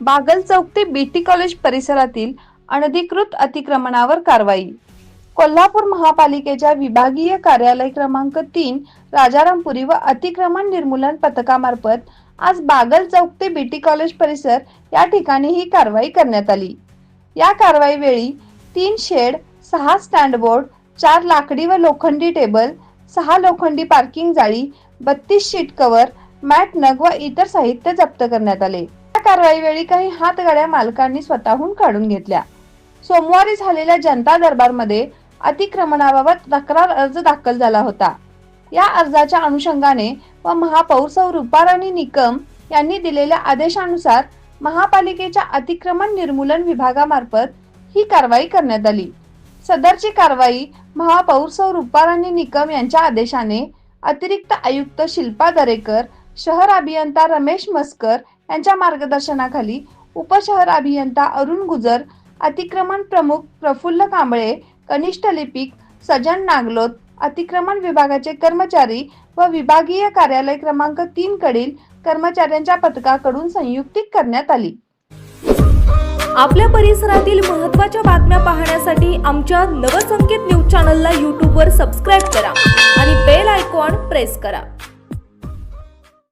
बागल चौक ते BT college परिसरातील अनधिकृत अतिक्रमणावर कारवाई। कोल्हापूर महापालिकेच्या विभागीय कार्यालय क्रमांक 3 राजारामपुरी व अतिक्रमण निर्मूलन पथकामार्फत आज बागल चौक ते बीटी कॉलेज परिसर या ठिकाणी ही कारवाई करण्यात आली। या कारवाई वेळी 3 शेड, 6 स्टँड बोर्ड, 4 लाकडी व लोखंडी टेबल, 6 लोखंडी पार्किंग जाळी, 32 शीट कव्हर, मॅट, नग व इतर साहित्य जप्त करण्यात आले। या कारवाई वेळी काही हातगाड्या मालकांनी स्वतःहून काढून घेतल्या। सोमवारी झालेल्या जनता दरबारमध्ये अतिक्रमणाबाबत तक्रार अर्ज दाखल झाला होता। या अर्जाच्या अनुषंगाने व महापौर सौ रूपाराणी निकम यांनी दिलेल्या आदेशानुसार महापालिकेच्या अतिक्रमण निर्मूलन विभागामार्फत ही कारवाई करण्यात आली। सदरची कारवाई महापौर सौ रूपाराणी निकम यांच्या आदेशाने अतिरिक्त आयुक्त शिल्पा दरेकर, शहर अभियंता रमेश मस्कर यांच्या मार्गदर्शनाखाली उपशहर अभियंता अरुण गुजर, अतिक्रमण प्रमुख प्रफुल्ल कांबळे, कनिष्ठ लिपिक सजन नागलोत, अतिक्रमण विभागाचे कर्मचारी व विभागीय कार्यालय क्रमांक 3 कडील कर्मचाऱ्यांच्या पथकाकडून संयुक्तिक करण्यात आली। आपल्या परिसरातील महत्त्वाच्या बातम्या पाहण्यासाठी आमच्या नवसंकेत न्यूज चॅनलला YouTube वर सबस्क्राइब करा आणि बेल आयकॉन प्रेस करा।